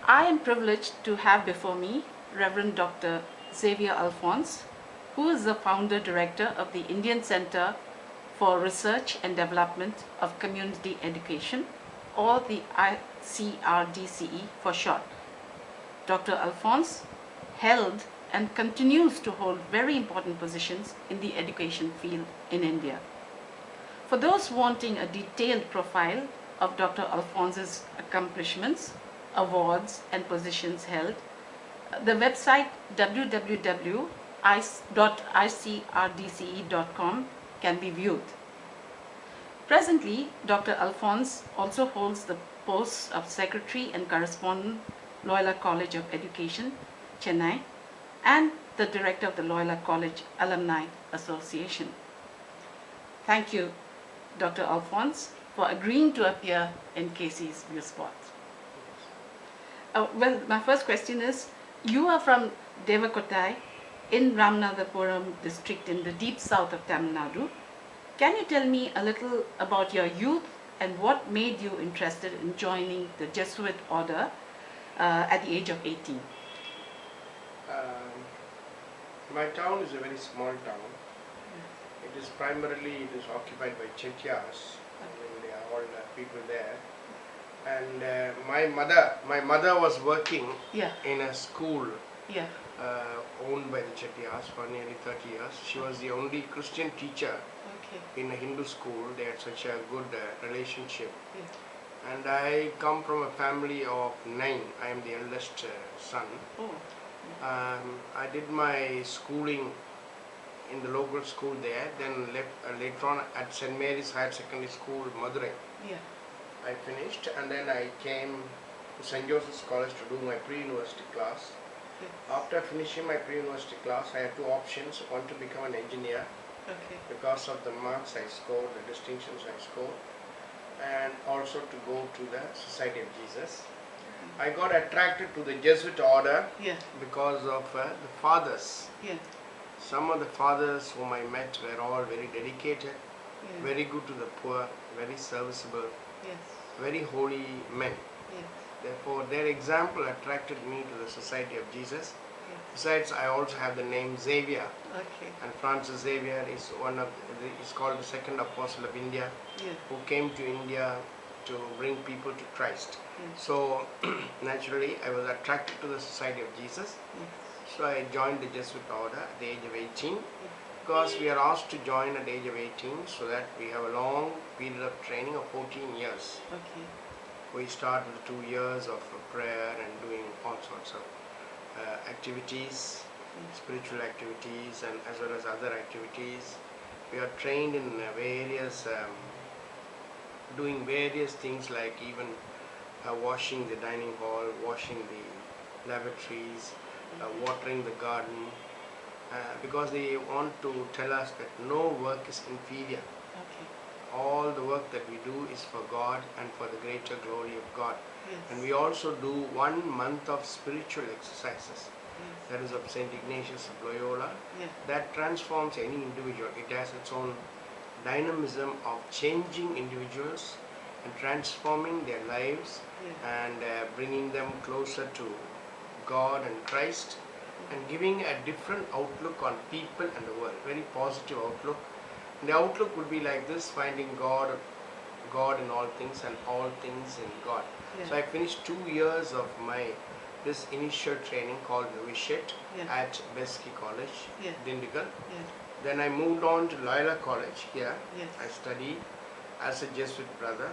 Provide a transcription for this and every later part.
I am privileged to have before me Reverend Dr. Xavier Alphonse, who is the founder director of the Indian Center for Research and Development of Community Education, or the ICRDCE for short. Dr. Alphonse held and continues to hold very important positions in the education field in India. For those wanting a detailed profile of Dr. Alphonse's accomplishments, awards and positions held, the website www.icrdce.com can be viewed. Presently, Dr. Alphonse also holds the posts of Secretary and Correspondent, Loyola College of Education, Chennai, and the Director of the Loyola College Alumni Association. Thank you, Dr. Alphonse, for agreeing to appear in KayCee's ViewSpot. Well, my first question is, you are from Devakottai in Ramanathapuram district in the deep south of Tamil Nadu. Can you tell me a little about your youth and what made you interested in joining the Jesuit order at the age of 18? My town is a very small town. It is occupied by Chettiars. They are all people there. And my mother was working in a school owned by the Chettiars for nearly 30 years. She was the only Christian teacher in a Hindu school. They had such a good relationship. And I come from a family of 9. I am the eldest son. I did my schooling in the local school there, then later on at St. Mary's Higher Secondary School, Madurai. I finished, and then I came to St. Joseph's College to do my pre-university class. After finishing my pre-university class, I had two options: one to become an engineer because of the marks I scored, the distinctions I scored, and also to go to the Society of Jesus. I got attracted to the Jesuit order because of the fathers. Some of the fathers whom I met were all very dedicated, very good to the poor, very serviceable, very holy men. Therefore, their example attracted me to the Society of Jesus. Besides, I also have the name Xavier, and Francis Xavier is is called the second apostle of India, who came to India to bring people to Christ. So naturally, I was attracted to the Society of Jesus. So I joined the Jesuit order at the age of 18, because we are asked to join at the age of 18 so that we have a long period of training of 14 years. We start with 2 years of prayer and doing all sorts of activities, spiritual activities, and as well as other activities. We are trained in doing various things, like even washing the dining hall, washing the lavatories, watering the garden, because they want to tell us that no work is inferior. All the work that we do is for God and for the greater glory of God. And we also do 1 month of spiritual exercises. That is of St. Ignatius of Loyola. That transforms any individual. It has its own dynamism of changing individuals and transforming their lives and bringing them closer to God and Christ, and giving a different outlook on people and the world, very positive outlook. And the outlook would be like this: finding God in all things and all things in God. So I finished 2 years of this initial training called novitiate at Beski College, Dindigul. Then I moved on to Loyola College here. I studied as a Jesuit brother.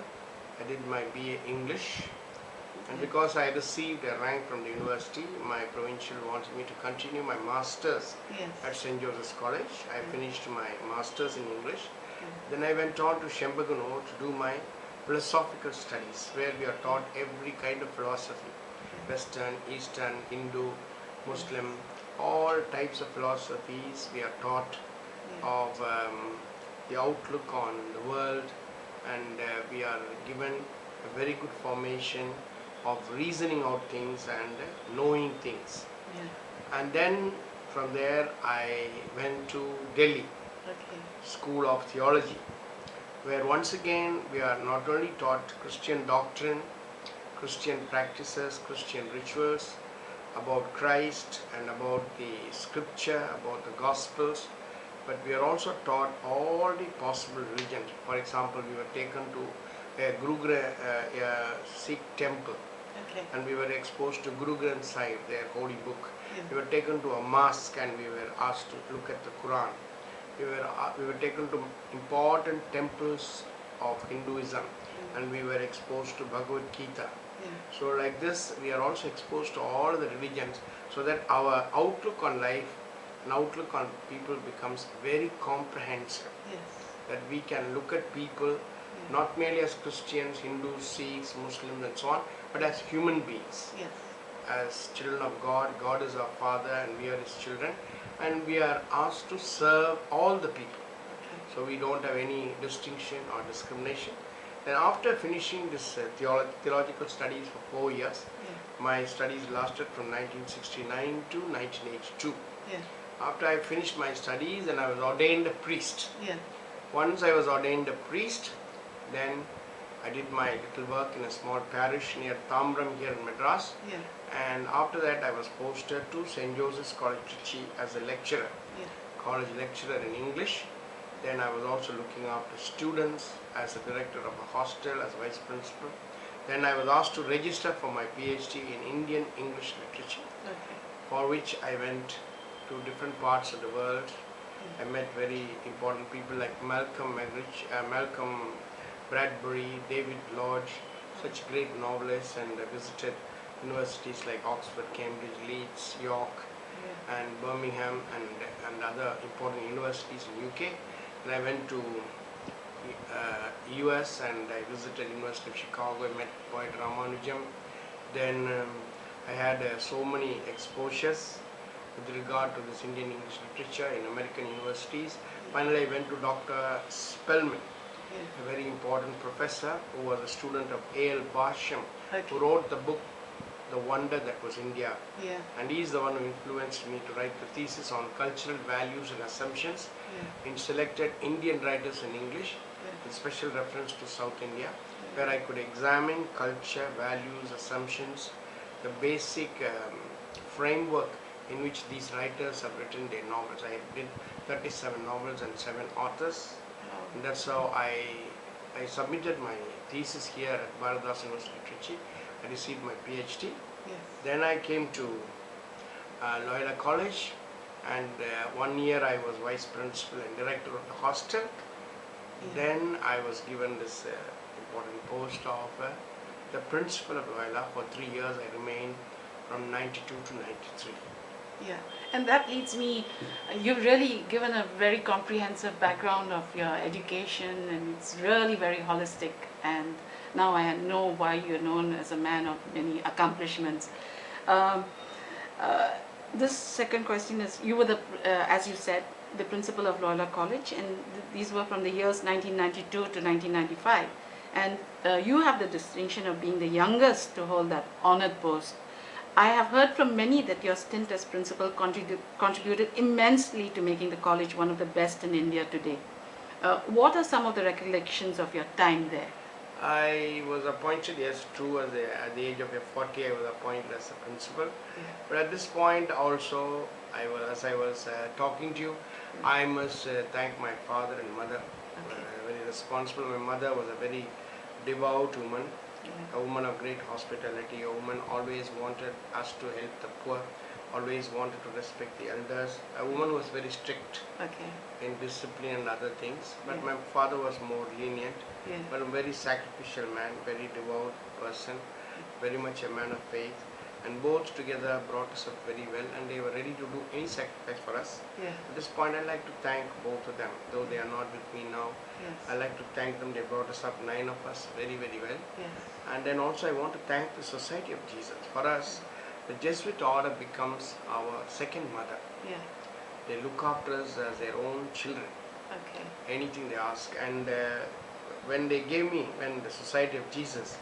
I did my BA English. And because I received a rank from the university, my provincial wanted me to continue my masters at St. Joseph's College. I finished my masters in English. Then I went on to Shembagano to do my philosophical studies, where we are taught every kind of philosophy: Western, Eastern, Hindu, Muslim, all types of philosophies we are taught of the outlook on the world, and we are given a very good formation of reasoning out things and knowing things. And then from there I went to Delhi, School of Theology, where once again we are not only taught Christian doctrine, Christian practices, Christian rituals, about Christ and about the scripture, about the gospels. But we are also taught all the possible religions. For example, we were taken to a Sikh temple, Okay. and we were exposed to Guru Granth Sahib, their holy book. Yeah. We were taken to a mosque and we were asked to look at the Quran. We were taken to important temples of Hinduism, and we were exposed to Bhagavad Gita. Yeah. So like this, we are also exposed to all the religions, so that our outlook on life and outlook on people becomes very comprehensive. Yes. That we can look at people not merely as Christians, Hindus, Sikhs, Muslims and so on, but as human beings. Yes. As children of God, God is our Father and we are His children, and we are asked to serve all the people. Okay. So we don't have any distinction or discrimination. Then after finishing this theological studies for 4 years, my studies lasted from 1969 to 1982. Yeah. After I finished my studies and I was ordained a priest. Yeah. Once I was ordained a priest, then I did my little work in a small parish near Tamram here in Madras. Yeah. And after that I was posted to St. Joseph's College, Trichy as a lecturer, Yeah. college lecturer in English. Then I was also looking after students as a director of a hostel, as vice principal. Then I was asked to register for my PhD in Indian English literature, Okay. for which I went to different parts of the world. I met very important people like Malcolm Bradbury, David Lodge, such great novelists, and I visited universities like Oxford, Cambridge, Leeds, York, and Birmingham, and other important universities in UK. And I went to US and I visited University of Chicago. I met poet Ramanujam. Then I had so many exposures with regard to this Indian English literature in American universities. Finally, I went to Dr. Spellman, a very important professor who was a student of A.L. Basham, who wrote the book The Wonder That Was India. Yeah. And he is the one who influenced me to write the thesis on cultural values and assumptions in selected Indian writers in English, with special reference to South India, where I could examine culture, values, assumptions, the basic framework in which these writers have written their novels. I did 37 novels and 7 authors, and that's how I submitted my thesis here at Bharadas University, Trichy. I received my PhD. Yes. Then I came to Loyola College, and 1 year I was vice principal and director of the hostel. Then I was given this important post of the principal of Loyola. For 3 years I remained from 92 to 93. Yeah, and that leads me, you've really given a very comprehensive background of your education, and it's really very holistic, and now I know why you're known as a man of many accomplishments. This second question is, you were the, as you said, the principal of Loyola College, and these were from the years 1992 to 1995, and you have the distinction of being the youngest to hold that honored post. I have heard from many that your stint as principal contributed immensely to making the college one of the best in India today. What are some of the recollections of your time there? I was appointed, yes, true, at the age of 40 I was appointed as a principal. But at this point also, as I was talking to you, I must thank my father and mother. Very responsible. My mother was a very devout woman, a woman of great hospitality, a woman always wanted us to help the poor, always wanted to respect the elders, a woman who was very strict in discipline and other things, but my father was more lenient, but a very sacrificial man, very devout person, very much a man of faith, and both together brought us up very well, and they were ready to do any sacrifice for us. At this point I'd like to thank both of them, though they are not with me now. I'd like to thank them. They brought us up, 9 of us, very, very well. And then also I want to thank the Society of Jesus. For us, the Jesuit order becomes our second mother. They look after us as their own children. Anything they ask. And when the Society of Jesus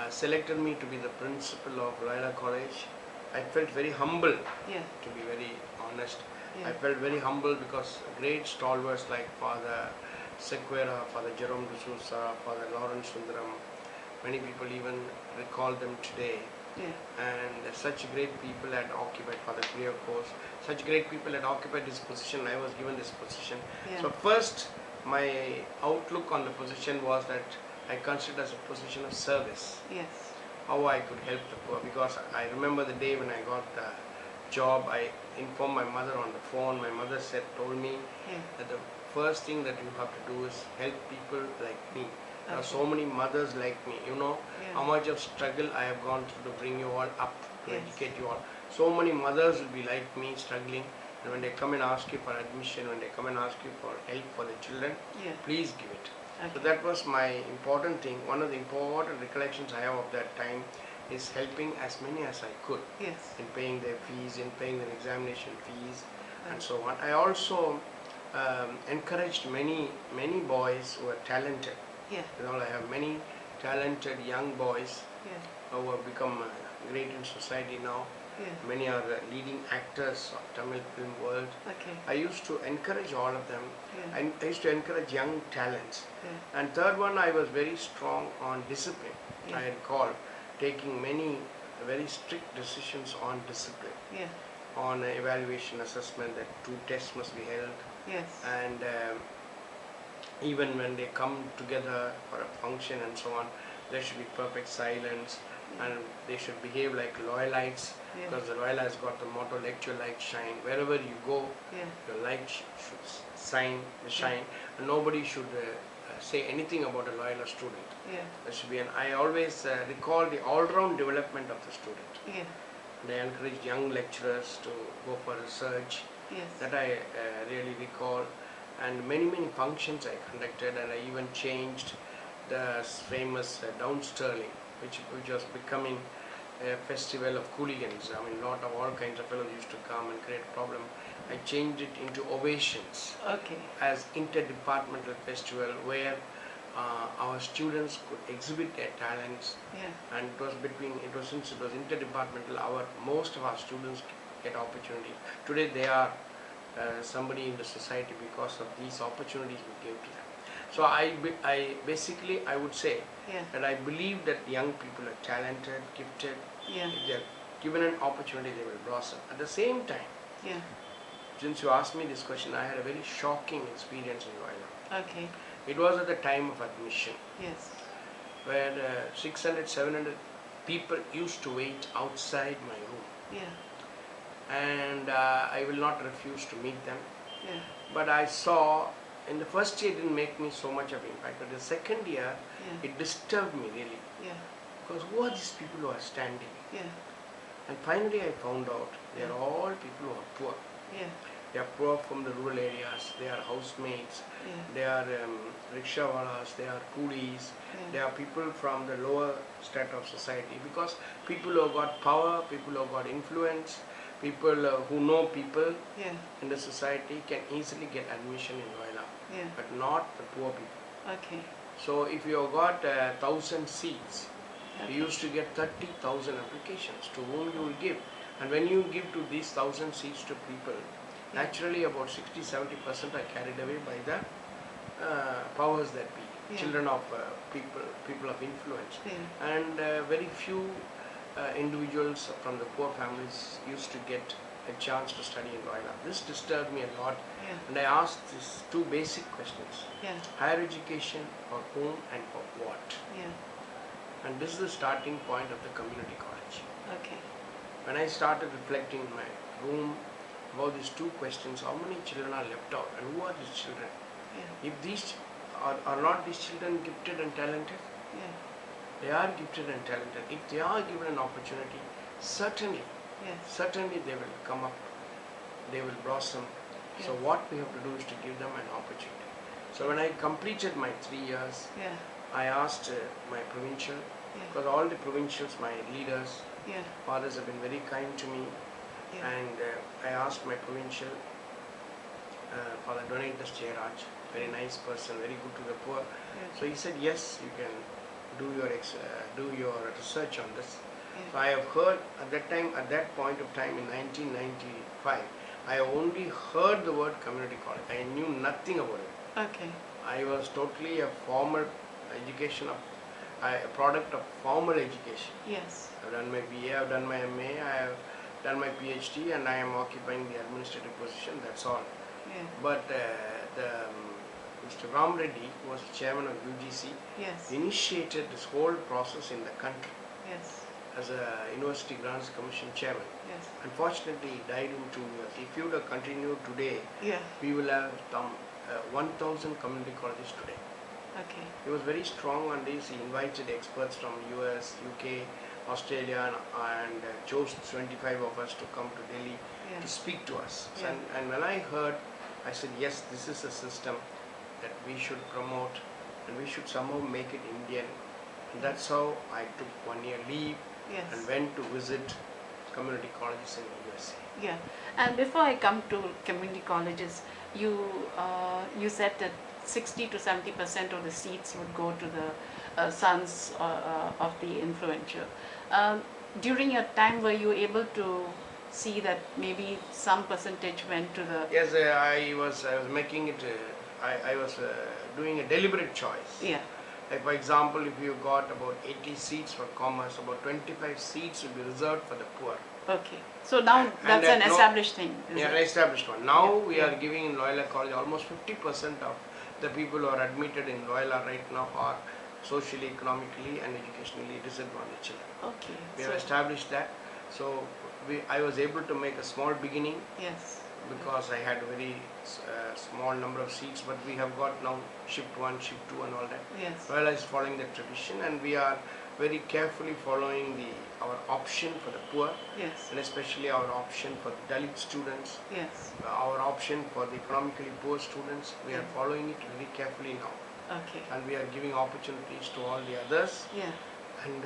selected me to be the principal of Loyola College, I felt very humble, to be very honest. I felt very humble because great stalwarts like Father Sequeira, Father Jerome D'Souza, Father Lawrence Sundaram, Many people even recall them today. Yeah. And such great people had occupied for the career course. Such great people had occupied this position. I was given this position. Yeah. So first, my outlook on the position was that I considered as a position of service. Yes. How I could help the poor, because I remember the day when I got the job. I informed my mother on the phone. My mother told me that the first thing that you have to do is help people like me. There are so many mothers like me, you know how much of struggle I have gone through to bring you all up, to educate you all. So many mothers will be like me, struggling, and when they come and ask you for admission, when they come and ask you for help for the children, please give it. Okay. So that was my important thing. One of the important recollections I have of that time is helping as many as I could in paying their fees, in paying their examination fees, and so on. I also encouraged many boys who are talented. You know, I have many talented young boys who have become great in society now. Many are leading actors of Tamil film world. I used to encourage all of them. I used to encourage young talents. And third one, I was very strong on discipline. I recall taking many very strict decisions on discipline, on evaluation assessment, that 2 tests must be held, and even when they come together for a function and so on, there should be perfect silence, and they should behave like Loyalites, because the Loyola has got the motto, let your light shine. Wherever you go, your light should shine, and nobody should say anything about a Loyola student. There should be I always recall the all-round development of the student. They encourage young lecturers to go for research. That I really recall. And many functions I conducted, and I even changed the famous Down Sterling, which was becoming a festival of hooligans. I mean, lot of all kinds of fellows used to come and create a problem. I changed it into Ovations as interdepartmental festival, where our students could exhibit their talents, and since it was interdepartmental, most of our students get opportunities. Today they are somebody in the society because of these opportunities we gave to them. So I would say that I believe that young people are talented, gifted. If they are given an opportunity, they will blossom. At the same time, since you asked me this question, I had a very shocking experience in Loyola. It was at the time of admission, where 600, 700 people used to wait outside my room. And I will not refuse to meet them. But I saw, in the first year it didn't make me so much of impact, but the second year it disturbed me really. Because who are these people who are standing? And finally I found out they are all people who are poor. They are poor from the rural areas, they are housemaids, they are rickshawalas, they are coolies, they are people from the lower strata of society, because people who have got power, people who have got influence, people who know people in the society can easily get admission in Loyola, but not the poor people. So if you have got 1,000 seats, you used to get 30,000 applications to whom you will give. And when you give to these 1,000 seats to people, naturally about 60-70% are carried away by the powers that be, children of people of influence. And very few individuals from the poor families used to get a chance to study in Loyola. This disturbed me a lot, and I asked these 2 basic questions. Higher education for whom and for what? And this is the starting point of the community college. When I started reflecting in my room about these 2 questions, how many children are left out and who are these children? If these are not these children gifted and talented? They are gifted and talented. If they are given an opportunity, certainly they will come up, they will blossom. So what we have to do is to give them an opportunity. So when I completed my 3 years, I asked my provincial, because all the provincials, my leaders, fathers have been very kind to me, and I asked my provincial, Father Donatus Jayaraj, very nice person, very good to the poor. So he said, yes, you can do your research on this. So I have heard at that point of time in 1995, I only heard the word community college. I knew nothing about it. I was totally a formal education of a product of formal education. Yes. I've done my BA, I've done my MA, I have done my PhD, and I am occupying the administrative position, that's all. Yeah. But Mr. Ram Reddy, who was the chairman of UGC, Yes. initiated this whole process in the country Yes. as a University Grants Commission chairman. Yes. Unfortunately, he died in 2 years. If he would have continued today, Yeah. we will have 1,000 community colleges today. Okay. He was very strong on this. He invited experts from US, UK, Australia, and chose 25 of us to come to Delhi Yeah. to speak to us. Yeah. And when I heard, I said, yes, this is a system that we should promote and we should somehow make it Indian. And that's how I took 1 year leave Yes. and went to visit community colleges in the USA. Yeah. And before I come to community colleges, you said that 60 to 70% of the seats would go to the sons of the influential. During your time, were you able to see that maybe some percentage went to the... Yes, I was making it, I was doing a deliberate choice. Yeah. Like for example, if you got about 80 seats for commerce, about 25 seats will be reserved for the poor. Okay. So now that's an established thing. Yeah, an established one. Now Yeah. we are giving in Loyola College almost 50% of the people who are admitted in Loyola right now are socially, economically and educationally disadvantaged children. Okay. We have established that. So I was able to make a small beginning. Yes. Because I had a very small number of seats, but we have got now shift 1, shift 2 and all that. Yes. Loyola is following that tradition, and we are very carefully following our option for the poor, Yes. and especially our option for the Dalit students, Yes. our option for the economically poor students. We are following it very carefully now, Okay. and we are giving opportunities to all the others. Yeah. And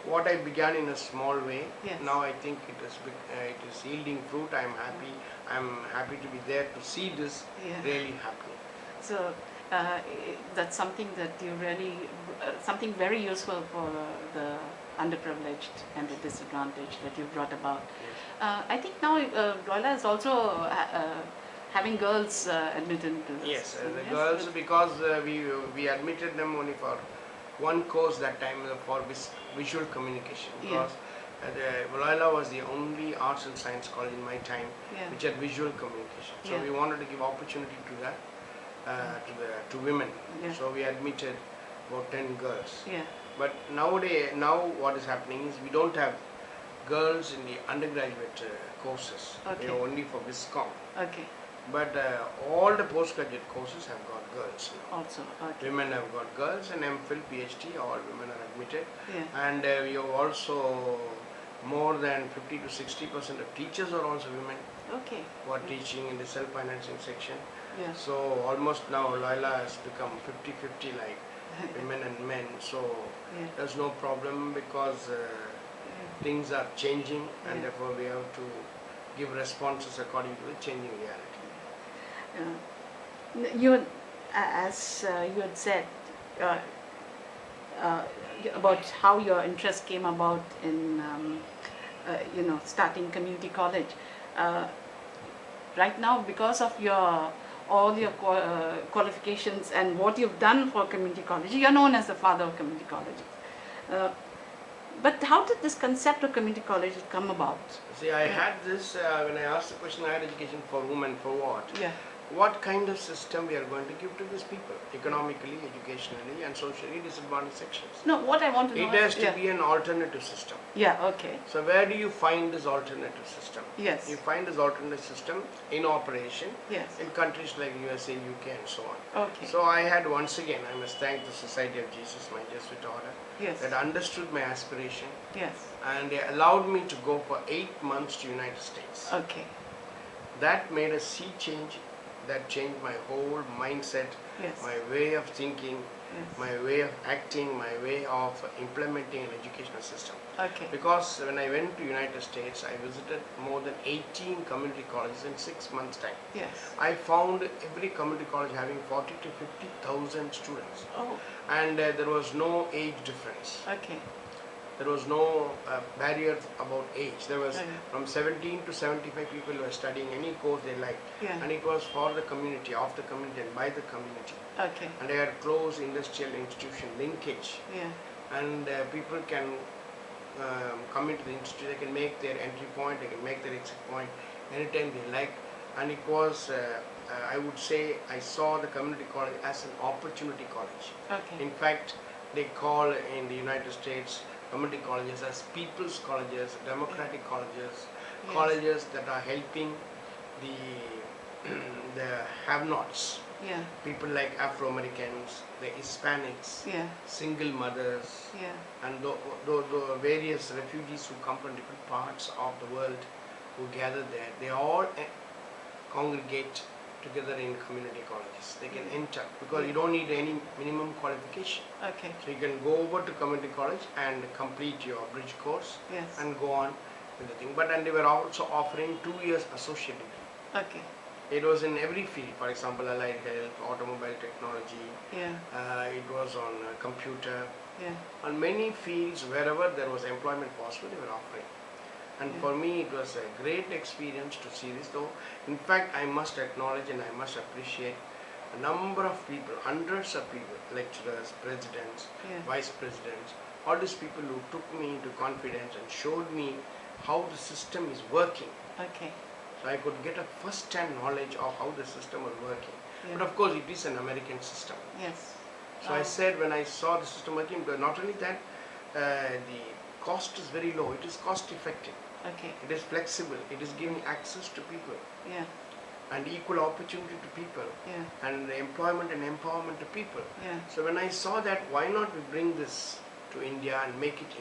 what I began in a small way, Yes. now I think it is yielding fruit. I am happy. I am happy to be there to see this really happening. So that's something that you really, something very useful for the underprivileged and the disadvantaged that you brought about. Yes. I think now Loyola is also having girls admitted to this. Yes, the girls, because we admitted them only for one course that time for visual communication, because Loyola was the only arts and science college in my time which had visual communication. So we wanted to give opportunity to that to women. So we admitted about 10 girls. Yeah. But now what is happening is we don't have girls in the undergraduate courses. Okay. We are only for Viscom. Okay. But all the postgraduate courses have got girls now. Also. Okay. Women have got girls, and MPhil, PhD, all women are admitted. Yeah. And we have also more than 50 to 60% of teachers are also women Okay. who are teaching in the self-financing section. Yeah. So almost now Loyola has become 50-50 like women and men. So there's no problem, because things are changing, and therefore we have to give responses according to the changing reality. You, as you had said about how your interest came about in starting community college. Right now, because of all your qualifications and what you've done for community college, you're known as the father of community colleges. But how did this concept of community college come about? See, I had this, when I asked the question, higher education for whom and for what? Yeah. What kind of system we are going to give to these people, economically, educationally and socially disadvantaged sections? No, what I want to know It has to be an alternative system. Yeah, okay. So where do you find this alternative system? Yes. You find this alternative system in operation Yes. in countries like USA, UK and so on. Okay. So I had, once again, I must thank the Society of Jesus, my Jesuit order, Yes. that understood my aspiration, Yes. and they allowed me to go for 8 months to United States. Okay. That made a sea change. That changed my whole mindset, Yes. my way of thinking, Yes. my way of acting, my way of implementing an educational system. Okay. Because when I went to United States, I visited more than 18 community colleges in 6 months' time. Yes. I found every community college having 40 to 50,000 students, Oh. and there was no age difference. Okay. There was no barrier about age. There was Right. from 17 to 75 people who were studying any course they liked. Yeah. And it was for the community, of the community and by the community. Okay. And they had close industrial institution linkage. Yeah. and people can come into the institute. They can make their entry point, they can make their exit point anytime they like. And it was, I would say, I saw the community college as an opportunity college. Okay. In fact, they call in the United States community colleges as people's colleges, democratic colleges, Yes. colleges that are helping the the have-nots, Yeah. people like Afro-Americans, the Hispanics, Yeah. single mothers, Yeah. and the various refugees who come from different parts of the world who gather there. They all congregate together in community colleges. They can enter because you don't need any minimum qualification. Okay. So you can go over to community college and complete your bridge course Yes. and go on with the thing. And they were also offering 2 years associate degree. Okay. It was in every field, for example, allied health, automobile technology, Yeah. it was on computer, Yeah. on many fields wherever there was employment possible, they were offering. And Yeah. for me, it was a great experience to see this, though. In fact, I must acknowledge and I must appreciate a number of people, hundreds of people, lecturers, presidents, Yeah. vice presidents, all these people who took me into confidence and showed me how the system is working. Okay. So I could get a first-hand knowledge of how the system was working. Yeah. But of course, it is an American system. Yes. So I said when I saw the system working, but not only that, the cost is very low. It is cost-effective. Okay. It is flexible. It is giving access to people Yeah. and equal opportunity to people Yeah. and employment and empowerment to people. Yeah. So when I saw that, why not we bring this to India and make it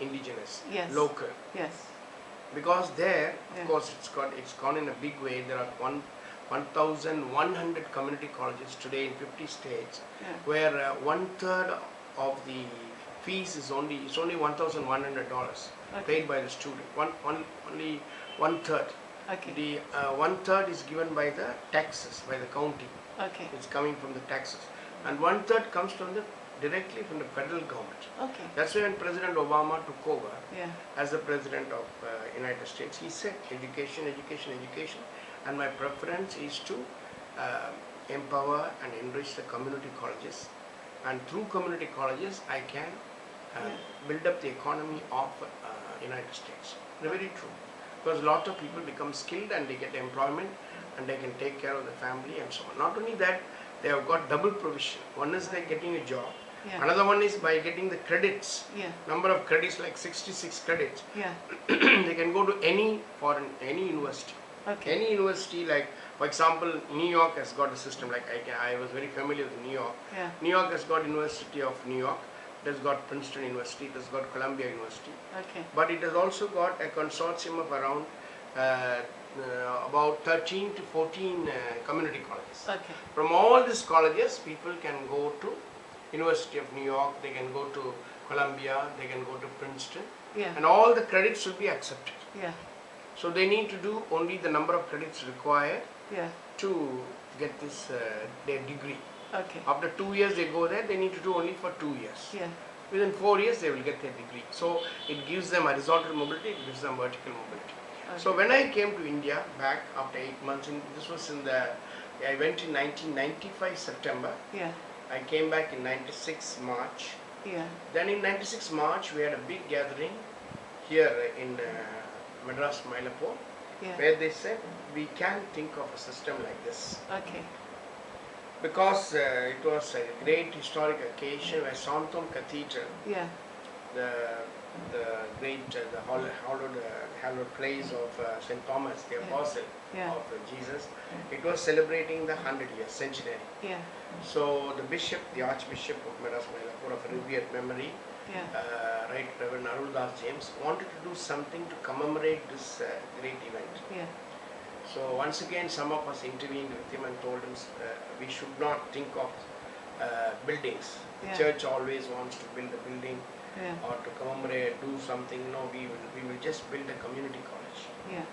indigenous, Yes. local? Yes. Because there, Yeah. of course, it's gone in a big way. There are 1,100 community colleges today in 50 states, Yeah. where 1/3 of the fees is only $1,100 Okay. paid by the student. Only 1/3. Okay. The 1/3 is given by the taxes, by the county. Okay. It's coming from the taxes, and 1/3 comes from directly from the federal government. Okay. That's why when President Obama took over Yeah. as the President of United States, he said education, education, education, and my preference is to empower and enrich the community colleges, and through community colleges I can build up the economy of United States. Very true, because a lot of people become skilled and they get employment and they can take care of the family and so on. Not only that, they have got double provision. One is they're getting a job. Yeah. Another one is by getting the credits. Yeah. Number of credits, like 66 credits. Yeah. They can go to any university. Okay. Any university, like for example, New York has got a system. Like I was very familiar with New York. Yeah. New York has got University of New York. It has got Princeton University. It has got Columbia University. Okay. But it has also got a consortium of around about 13 to 14 community colleges. Okay. From all these colleges, people can go to University of New York, they can go to Columbia, they can go to Princeton, Yeah. and all the credits will be accepted. Yeah. So they need to do only the number of credits required Yeah. to get this their degree. Okay. After 2 years they go there, they need to do only for 2 years. Yeah. Within 4 years they will get their degree. So it gives them horizontal mobility, it gives them vertical mobility. Okay. So when I came to India back after 8 months, this was I went in 1995 September. Yeah. I came back in 96 March. Yeah. Then in 96 March we had a big gathering here in Madras, Mylapore, Yeah. where they said we can think of a system like this. Okay. Because it was a great historic occasion where Santom Cathedral, Yeah. the great, hallowed place of St. Thomas, the Yeah. apostle Yeah. of Jesus, it was celebrating the 100 years centenary. Yeah. So the bishop, the Archbishop of Madras, Mylapore, of revered memory, Yeah. Right Reverend Aruldas James, wanted to do something to commemorate this great event. Yeah. So once again, some of us intervened with him and told him we should not think of buildings. The Yeah. church always wants to build a building Yeah. or to commemorate, do something. No, we will just build a community college. Yeah.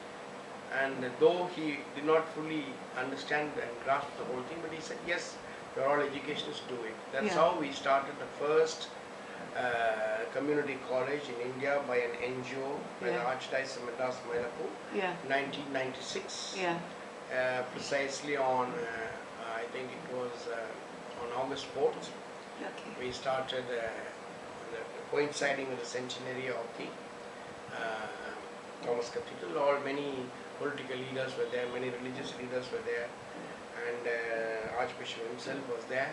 And though he did not fully understand and grasp the whole thing, but he said, yes, for all educationists, do it. That's Yeah. how we started the first community college in India by an NGO, by the Yeah. Archdiocese of Madras, Mylapore, Yeah. 1996. Yeah. Precisely on, I think it was on August 4th, Okay. we started the coinciding with the centenary of the Thomas Cathedral. Many political leaders were there, many religious leaders were there, and Archbishop himself was there.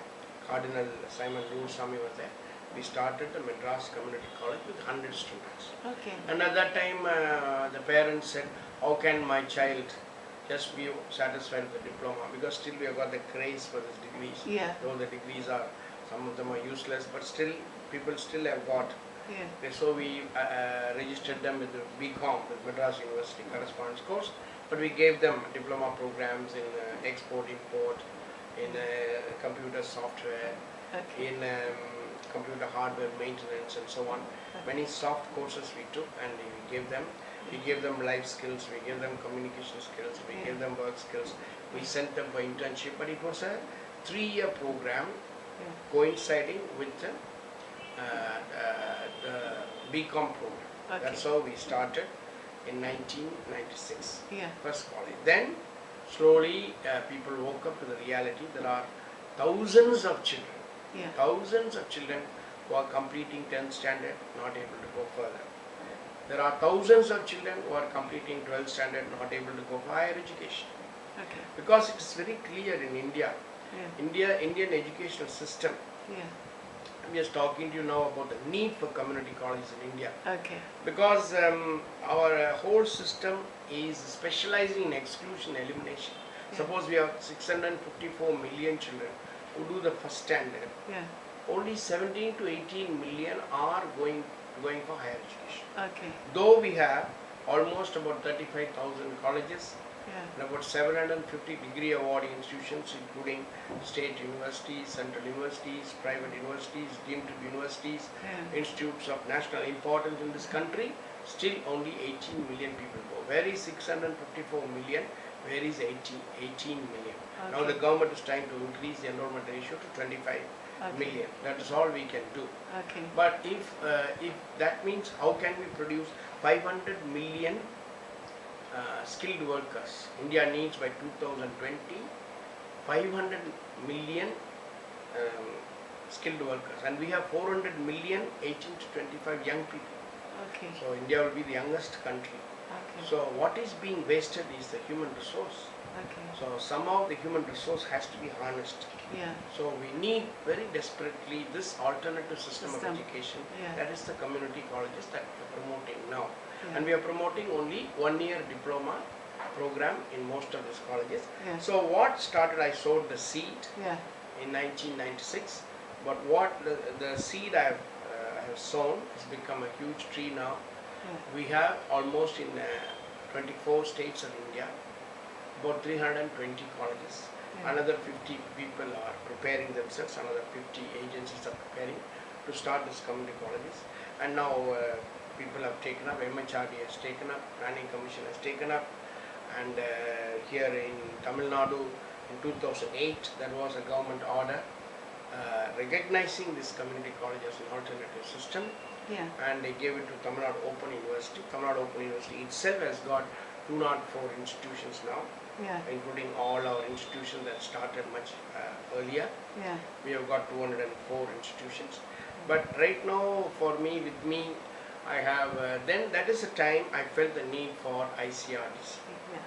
Cardinal Simon Sami was there. We started the Madras Community College with 100 students. Okay. And at that time, the parents said, how can my child just be satisfied with the diploma? Because still we have got the craze for these degrees. Yeah. Though the degrees are, some of them are useless, but still, people still have got. Yeah. So we registered them with the BCom, with Madras University correspondence course, but we gave them diploma programs in export, import, in computer software, Okay. in computer hardware maintenance and so on. Many soft courses we took, and we gave them. We gave them life skills, we gave them communication skills, we gave them work skills. We sent them for internship, but it was a 3-year program coinciding with the BCom program. Okay. That's how we started in 1996. Yeah. First college. Then slowly people woke up to the reality. There are thousands of children, thousands of children who are completing 10th standard, not able to go further. There are thousands of children who are completing 12th standard, not able to go for higher education. Okay. Because it is very clear in India, Yeah. Indian educational system. Yeah. I'm just talking to you now about the need for community colleges in India. Okay. Because our whole system is specializing in exclusion elimination. Yeah. Suppose we have 654 million children who do the first standard. Yeah. Only 17 to 18 million are going for higher education. Okay. Though we have almost about 35,000 colleges, Yeah. and about 750 degree awarding institutions, including state universities, central universities, private universities, deemed to be universities, institutes of national importance in this country, still only 18 million people go. Where is 654 million? Where is 18 million? Okay. Now the government is trying to increase the enrollment ratio to 25 million. That is all we can do. Okay. But if that means, how can we produce 500 million skilled workers? India needs by 2020 500 million skilled workers, and we have 400 million 18 to 25 young people. Okay. So India will be the youngest country. Okay. So what is being wasted is the human resource. Okay. So somehow the human resource has to be harnessed. Yeah. So we need very desperately this alternative system of education. Yeah. That is the community colleges that we are promoting now. Yeah. And we are promoting only 1-year diploma program in most of these colleges. Yeah. So what started, I sowed the seed Yeah. in 1996, but what the seed I have sown has become a huge tree now. Yeah. We have almost in 24 states of India, about 320 colleges. Yeah. Another 50 people are preparing themselves, another 50 agencies are preparing to start this community colleges. And now people have taken up, MHRD has taken up, Planning Commission has taken up, and here in Tamil Nadu in 2008 there was a government order recognizing this community college as an alternative system. Yeah. And they gave it to Tamil Nadu Open University. Tamil Nadu Open University itself has got 204 institutions now, Yeah. including all our institutions that started much earlier. Yeah. We have got 204 institutions. But right now, for me, with me, I have, then that is the time I felt the need for ICRDCE. Yeah.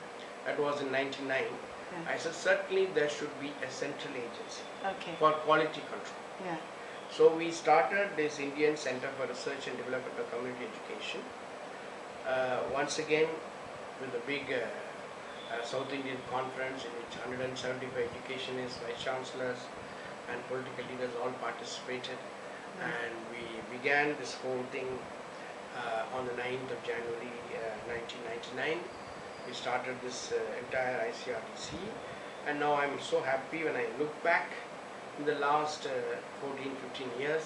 That was in 99. Yeah. I said certainly there should be a central agency Okay. for quality control. Yeah. So we started this Indian Center for Research and Development of Community Education. Once again, with a big South Indian conference in which 175 educationists, vice chancellors, and political leaders all participated. And we began this whole thing on the 9th of January 1999. We started this entire ICRDCE, and now I'm so happy when I look back. In the last 14-15 years,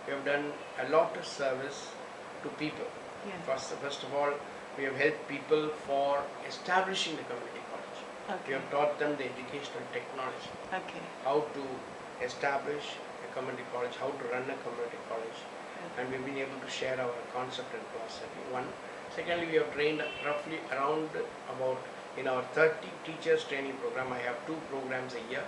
we have done a lot of service to people. Yeah. First of all, we have helped people for establishing the community college. We Okay. have taught them the educational technology, Okay. how to establish a community college, how to run a community college, and we've been able to share our concept and philosophy. One. Secondly, we have trained roughly around about, in our 30 teachers training program, I have 2 programs a year.